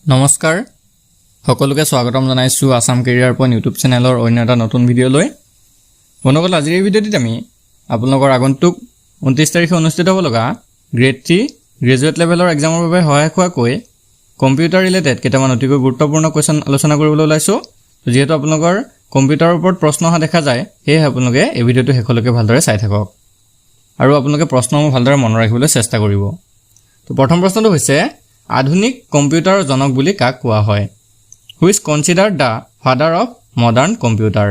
নমস্কাৰ সকলোকে স্বাগতম জনাইছো আসাম কেৰিয়াৰ পইণ্ট ইউটিউব চেনেলৰ অন্য এটা নতুন ভিডিঅ' লৈ বন্ধুসকল আজিৰ এই ভিডিঅ'টিত আমি আপোনালোকৰ আগন্তুক 29 তাৰিখে অনুষ্ঠিত হ'ব লগা গ্ৰেড 3 গ্ৰেজুৱেট লেভেলৰ এক্সামৰ বাবে সহায়ক হোৱাকৈ কম্পিউটাৰ ৰিলেটেড কেইটামান অতিকৈ গুৰুত্বপূৰ্ণ কোৱেশ্যন আলোচনা কৰিবলৈ ওলাইছো যেহেতু আপোনালোকৰ কম্পিউটাৰৰ ওপৰত প্ৰশ্ন অহা দেখা যায় সেয়ে আপোনালোকে এই ভিডিঅ'টো শেষলৈকে ভালদৰে চাই থাকক আৰু আপোনালোকে প্ৰশ্নসমূহ ভালদৰে মনত ৰাখিবলৈ চেষ্টা কৰিব তো প্ৰথম প্ৰশ্নটো হৈছে আধুনিক কম্পিউটাৰৰ জনক বুলি কাক কোৱা হয় who is considered the father of modern computer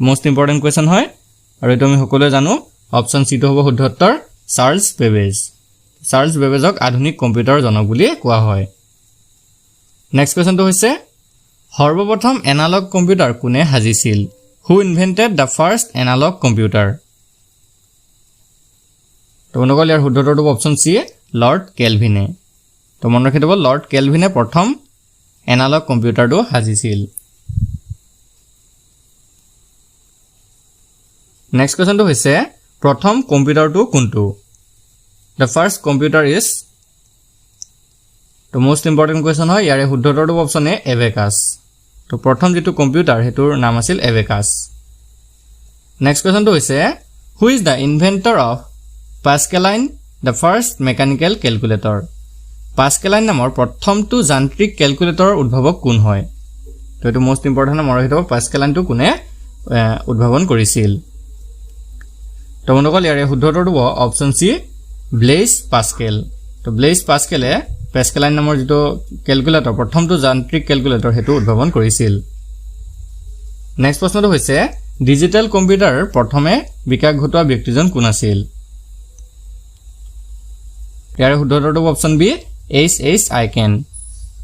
most important question হয় আৰু এইটো আমি সকলোৱে জানো অপশ্যন সি টো হ'ব শুদ্ধ উত্তৰ চাৰ্লছ বেবেজক আধুনিক কম্পিউটাৰৰ জনক বুলি কোৱা হয় নেক্সট কুৱেশ্যনটো হৈছে সৰ্বপ্ৰথম এনালগ কম্পিউটাৰ কোনে সাজিছিল who invented the first analogue computer তো বন্ধুসকল ইয়াৰ শুদ্ধ উত্তৰটো অপশ্যন সি লৰ্ড কেলভিনে তো মনত ৰাখি থব লৰ্ড কেলভিনে প্ৰথম এনালগ কম্পিউটাৰটো সাজিছিল নেক্সট কোৱেশ্যনটো হৈছে প্ৰথম কম্পিউটাৰটো কোনটো দ্য ফাৰ্ষ্ট কম্পিউটাৰ ইজ তো মোষ্ট ইম্পৰ্টেণ্ট কুৱেশ্যন হয় ইয়াৰে শুদ্ধ উত্তৰটো অপশ্যন এ এবেকাছ তো প্ৰথম যেটো কম্পিউটাৰ হেতুৰ নাম আছিল এবেকাছ নেক্সট কোৱেশ্যনটো হৈছে who is the inventor of Pascaline the first mechanical calculator Pascaline নামৰ প্ৰথমটো যান্ত্ৰিক কেলকুলেটৰৰ উদ্ভাৱক কোন হয় তো এটো মোষ্ট ইম্পৰ্টেণ্ট মনত ৰাখিব পাস্কেলাইনটো কোনে উদ্ভাৱন কৰিছিল তো বন্ধুসকল ইয়াৰে শুদ্ধ উত্তৰটো অপশ্যন সি ব্লেইজ পাস্কেল তো ব্লেইজ পাস্কেলে পাস্কেলাইন নামৰ যেটো কেলকুলেটৰ প্ৰথমটো যান্ত্ৰিক কেলকুলেটৰ হেতু উদ্ভাৱন কৰিছিল নেক্সট প্ৰশ্নটো হৈছে ডিজিটেল কম্পিউটাৰ প্ৰথমে বিকাশ ঘটোৱা ব্যক্তিজন কোন আছিল ইয়াৰে শুদ্ধ উত্তৰটো অপশ্যন বি এইচ আইকেন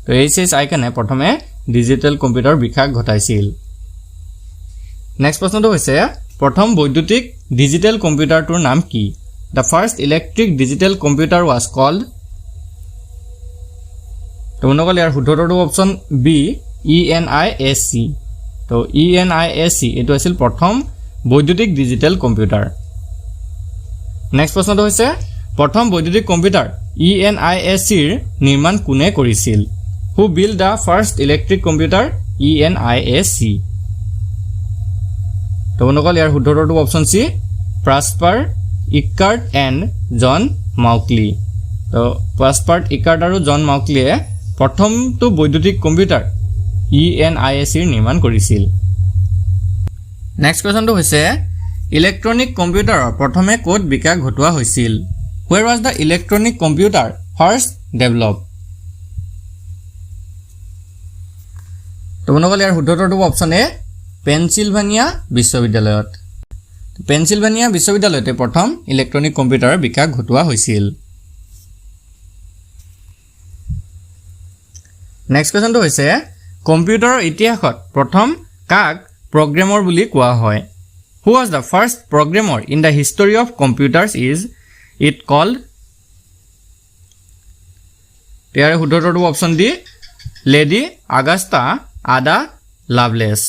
তো এইচ আইকেনে প্ৰথমে ডিজিটেল কম্পিউটাৰ বিকাশ ঘটাইছিল নেক্সট প্ৰশ্নটো হৈছে প্ৰথম বৈদ্যুতিক ডিজিটেল কম্পিউটাৰটোৰ নাম কি the first electric digital computer was called তো বন্ধুসকল ইয়াৰ শুদ্ধ উত্তৰটো অপশ্যন বি ENISC তো ENISC এটো আছিল প্ৰথম বৈদ্যুতিক ডিজিটেল কম্পিউটাৰ নেক্সট প্ৰশ্নটো হৈছে প্ৰথম বৈদ্যুতিক কম্পিউটাৰ ENISC ৰ নিৰ্মাণ কোনে কৰিছিল হু build the first electric computer ENISC তো বন্ধুসকল ইয়াৰ শুদ্ধ উত্তৰটো অপশ্যন সি প্ৰাস্পাৰ ইকাৰ্ট এণ্ড জন মাউকলি তো প্ৰাস্পাৰ ইকাৰ্ট আৰু জন মাউকলিয়ে প্ৰথমটো বৈদ্যুতিক কম্পিউটাৰ ENISC ৰ নিৰ্মাণ কৰিছিল নেক্সট কোৱেশ্যনটো হৈছে ইলেক্ট্ৰনিক কম্পিউটাৰৰ প্ৰথমে কোড বিকাশ ঘটোৱা হৈছিল Where was the electronic computer first developed? তো বন্ধুসকল ইয়াৰ শুদ্ধ উত্তৰটো অপশ্যন এ পেনসিলভানিয়া বিশ্ববিদ্যালয়ত পেনসিলভানিয়া বিশ্ববিদ্যালয়তে প্ৰথম ইলেক্ট্ৰনিক কম্পিউটাৰৰ বিকাশ ঘটোৱা হৈছিল নেক্সট কোৱেশ্যনটো হৈছে কম্পিউটাৰৰ ইতিহাসত প্ৰথম কাক প্ৰগ্ৰেমৰ বুলি কোৱা হয় Who was the first programmer in the history of computers is it called ইয়াৰ শুদ্ধ উত্তৰটো অপশ্যন ডি লেডি আগাস্টা আডা লাভলেছ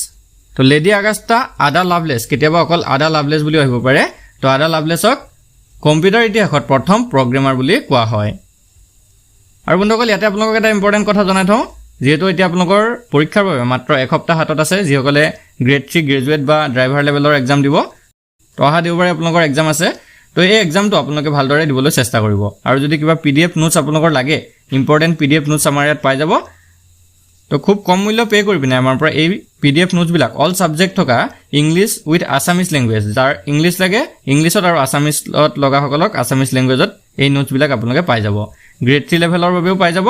তো লেডি আগাস্টা আডা লাভলেছ কেতিয়াবা অকল আডা লাভলেছ বুলি আহিব পাৰে তো আডা লাভলেছক কম্পিউটাৰ ইতিহাসত প্ৰথম প্ৰগ্ৰেমাৰ বুলি কোৱা হয় আৰু বন্ধুসকল ইয়াতে আপোনালোকক এটা ইম্পৰ্টেণ্ট কথা জনাই থওঁ যেহেতু এতিয়া আপোনালোকৰ পৰীক্ষাৰ বাবে মাত্ৰ এসপ্তাহ হাতত আছে যিসকলে গ্ৰেড 3 গ্ৰেজুৱেট বা ড্ৰাইভাৰ লেভেলৰ এক্সাম দিব তো অহা দেওবাৰে আপোনালোকৰ এক্সাম আছে তো এই এক্সামটো আপোনালোকে ভালদৰে দিবলৈ চেষ্টা কৰিব আৰু যদি কিবা PDF নোটছ আপোনালোকৰ লাগে ইম্পৰ্টেণ্ট PDF নোটছ আমাৰ ইয়াত পাই যাব তো খুব কম মূল্য পে কৰি পিনে আমাৰ পৰা এই PDF নোটছ বিলাক অল সাবজেক্ট থকা ইংলিছ উইথ আসামিজ লেংগুৱেজ যাৰ ইংলিছ লাগে ইংলিছত আৰু আসামিজত লগা সকলক আসামিজ লেংগুৱেজত এই নোটছ বিলাক আপোনালোকে পাই যাব গ্ৰেড 3 লেভেলৰ বাবেও পাই যাব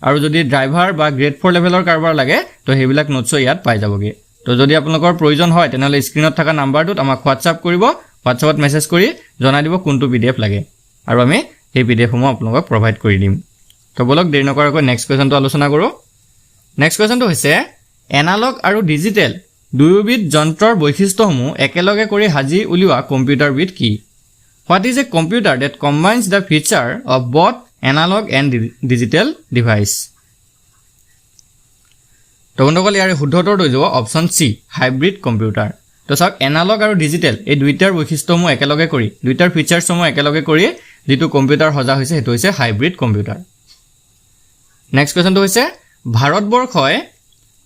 আৰু যদি ড্ৰাইভাৰ বা গ্ৰেড 4 লেভেলৰ কাৰবাৰ লাগে তো হেবিলাক নোটছ ইয়াত পাই যাবগে তো যদি আপোনালোকৰ প্ৰয়োজন হয় তেনেহলে স্ক্ৰিনত থকা নাম্বাৰটোত আমাক WhatsApp কৰিব WhatsAppত মেছেজ কৰি জনাই দিব কোনটো PDF লাগে আৰু আমি এই PDF সমূহ আপোনালোকক প্ৰভাইড কৰি দিম তো বলক দেৰি নকৰাকৈ নেক্সট কোৱেশ্যনটো আলোচনা কৰো নেক্সট কোৱেশ্যনটো হৈছে এনালগ আৰু ডিজিটেল দুয়োবিধ যন্ত্ৰৰ বৈশিষ্ট্যসমূহ একেলগে কৰি হাজি উলিওৱা কম্পিউটাৰবিধ কি What is a computer that combines the feature of both analog and digital device তো বন্ধুসকল ইয়াৰ শুদ্ধ উত্তৰটো হ'ব অপশ্যন সি হাইব্ৰিড কম্পিউটাৰ তো সক এনালগ আৰু ডিজিটেল এই দুইটাৰ বৈশিষ্ট্যসমূহ একেলগে কৰি দুইটাৰ ফিচাৰসমূহ একেলগে কৰি যেটো কম্পিউটাৰ হজা হৈছে হেতু হৈছে হাইব্ৰিড কম্পিউটাৰ নেক্সট কোৱেশ্যনটো হৈছে ভাৰতবৰ্ষই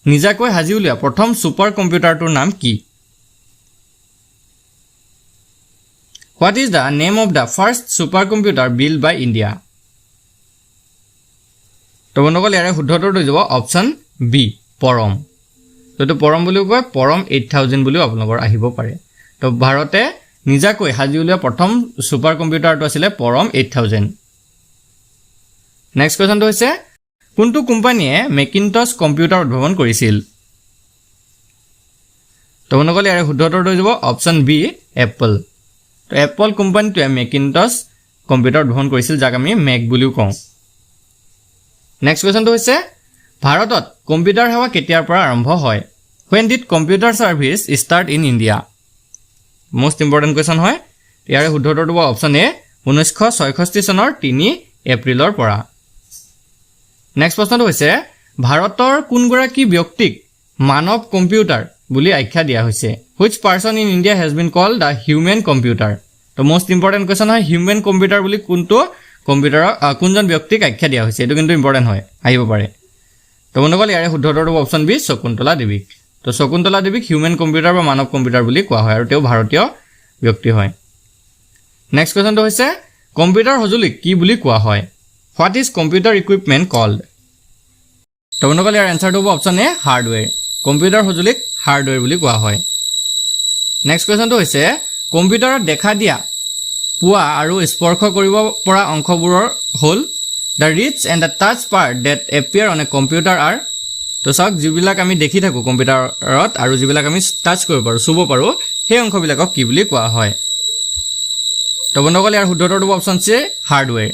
নিজাকৈ সাজি উলিওৱা প্ৰথম ছুপাৰ কম্পিউটাৰটোৰ নাম কি? What is the name of the first supercomputer built by India? তো বন্ধুসকল ইয়াৰে শুদ্ধ উত্তৰটো হৈ যাব অপশ্যন বি পৰম। তো এইটো পৰম বুলিও কয়, পৰম 8000 বুলিও আপোনালোকৰ আহিব পাৰে। তো ভাৰতে নিজাকৈ সাজি উলিওৱা প্ৰথম ছুপাৰ কম্পিউটাৰটো আছিলে পৰম 8000। নেক্সট কুৱেশ্যনটো হৈছে কোনটো কোম্পানীয়ে মেকিনটছ কম্পিউটাৰ উদ্ভাৱন কৰিছিল? তো বন্ধুসকল ইয়াৰে শুদ্ধ উত্তৰটো হৈ যাব অপশ্যন বি এপল। তো এপল কোম্পানীটোৱে মেকিনটছ কম্পিউটাৰ উদ্ভাৱন কৰিছিল, যাক আমি মেক বুলিও কওঁ। নেক্সট কুৱেশ্যনটো হৈছে ভাৰতত কম্পিউটাৰ সেৱা কেতিয়াৰ পৰা আৰম্ভ হয়? When did computer service start in India? Most important question হয়। ইয়াৰে শুদ্ধ উত্তৰটো হ'ব অপশ্যন এ 1966 চনৰ 3 এপ্ৰিলৰ পৰা। নেক্সট প্ৰশ্নটো হৈছে ভাৰতৰ কোনগৰাকী ব্যক্তিক মানৱ কম্পিউটাৰ বুলি আখ্যা দিয়া হৈছে? Which person in India has been called the human computer? তো মোষ্ট ইম্পৰ্টেণ্ট কুৱেশ্যন হয়, হিউমেন কম্পিউটাৰ বুলি কোনটো কম্পিউটাৰক কোনজন ব্যক্তিক আখ্যা দিয়া হৈছে, এইটো কিন্তু ইম্পৰ্টেণ্ট হয়, আহিব পাৰে। তো বন্ধুসকল ইয়াৰে শুদ্ধ উত্তৰটো হ'ব অপশ্যন বি শকুন্তলা দেৱীক। তো শকুন্তলা দেৱীক হিউমেন কম্পিউটাৰ বা মানৱ কম্পিউটাৰ বুলি কোৱা হয় আৰু তেওঁ ভাৰতীয় ব্যক্তি হয়। নেক্সট কুৱেশ্যনটো হৈছে কম্পিউটাৰ সঁজুলিক কি বুলি কোৱা হয়? What is computer equipment called? তো বন্ধুসকল ইয়াৰ এনচাৰটো হ'ব অপশ্যন এ হাৰ্ডৱেৰ। কম্পিউটাৰ সঁজুলিক হাৰ্ডৱেৰ বুলি কোৱা হয়। নেক্সট কুৱেশ্যনটো হৈছে কম্পিউটাৰত দেখা দিয়া পোৱা আৰু স্পৰ্শ কৰিব পৰা অংশবোৰৰ হ'ল the reach and the touch part that appear on a computer are. তো চাওক যিবিলাক আমি দেখি থাকোঁ কম্পিউটাৰত আৰু যিবিলাক আমি টাচ কৰিব পাৰোঁ, চুব পাৰোঁ, সেই অংশবিলাকক কি বুলি কোৱা হয়? তো বন্ধুসকল ইয়াৰ শুদ্ধ উত্তৰটো অপশ্যন চি হাৰ্ডৱেৰ।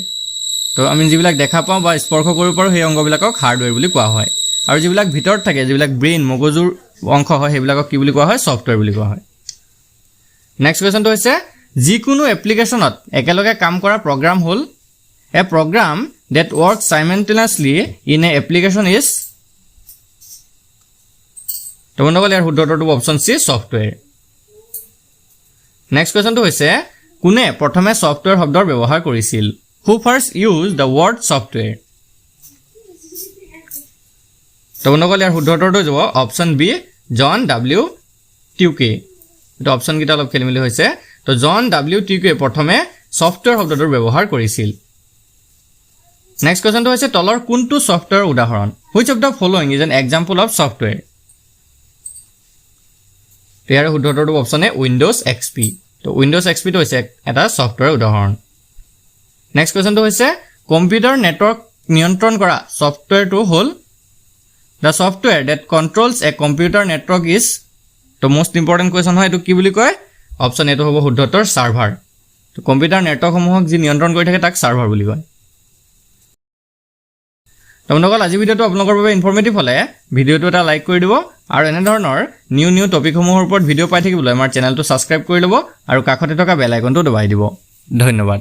তো আমি যিবিলাক দেখা পাওঁ বা স্পৰ্শ কৰিব পাৰোঁ সেই অংশবিলাকক হাৰ্ডৱেৰ বুলি কোৱা হয়। আৰু যিবিলাক ভিতৰত থাকে, যিবিলাক ব্ৰেইন মগজুৰ অংশ হয়, সেইবিলাকক কি বুলি কোৱা হয়? ছফ্টৱেৰ বুলি কোৱা হয়। নেক্সট কুৱেশ্যনটো হৈছে যিকোনো এপ্লিকেশ্যনত একেলগে কাম কৰা প্ৰগ্ৰাম হ'ল a program that work simultaneously in a application is. তো বন্ধুসকল ইয়াৰ শুদ্ধ উত্তৰটো অপশ্যন চি ছফ্টৱেৰ। নেক্সট কুৱেশ্যনটো হৈছে কোনে প্ৰথমে ছফ্টৱেৰ শব্দৰ ব্যৱহাৰ কৰিছিল? Who first use the word software? তো বন্ধুসকল ইয়াৰ শুদ্ধ উত্তৰটো হৈ যাব option B John W Tukey. এইটো অপশ্যনকেইটা অলপ খেলি মেলি হৈছে। তো জন ডাব্লিউ টিউকে প্ৰথমে ছফ্টৱেৰ শব্দটোৰ ব্যৱহাৰ কৰিছিল। নেক্সট কুৱেশ্যনটো হৈছে তলৰ কোনটো ছফ্টৱেৰ উদাহৰণ? Which of the following is an example of software? ইয়াৰ শুদ্ধ উত্তৰটো অপশ্যন এ উইণ্ড'জ এক্সপি। তো উইণ্ড'জ এক্সপিটো হৈছে এটা ছফ্টৱেৰ উদাহৰণ। নেক্সট কুৱেশ্যনটো হৈছে কম্পিউটাৰ নেটৱৰ্ক নিয়ন্ত্ৰণ কৰা ছফ্টৱেৰটো হ'ল the software that controls a computer network is. তো মোষ্ট ইম্পৰ্টেণ্ট কুৱেশ্যন হয়, এইটো কি বুলি কয়? অপশ্যন এটো হ'ব শুদ্ধ উত্তৰ ছাৰ্ভাৰ। তো কম্পিউটাৰ নেটৱৰ্কসমূহক যি নিয়ন্ত্ৰণ কৰি থাকে তাক ছাৰ্ভাৰ বুলি কয়। তো বন্ধুসকল আজি ভিডিঅ'টো আপোনালোকৰ বাবে ইনফৰ্মেটিভ হ'লে ভিডিঅ'টো এটা লাইক কৰি দিব আৰু এনেধৰণৰ নিউ টপিকসমূহৰ ওপৰত ভিডিঅ' পাই থাকিবলৈ আমাৰ চেনেলটো ছাবস্ক্ৰাইব কৰি ল'ব আৰু কাষতে থকা বেল আইকনটো দবাই দিব। ধন্যবাদ।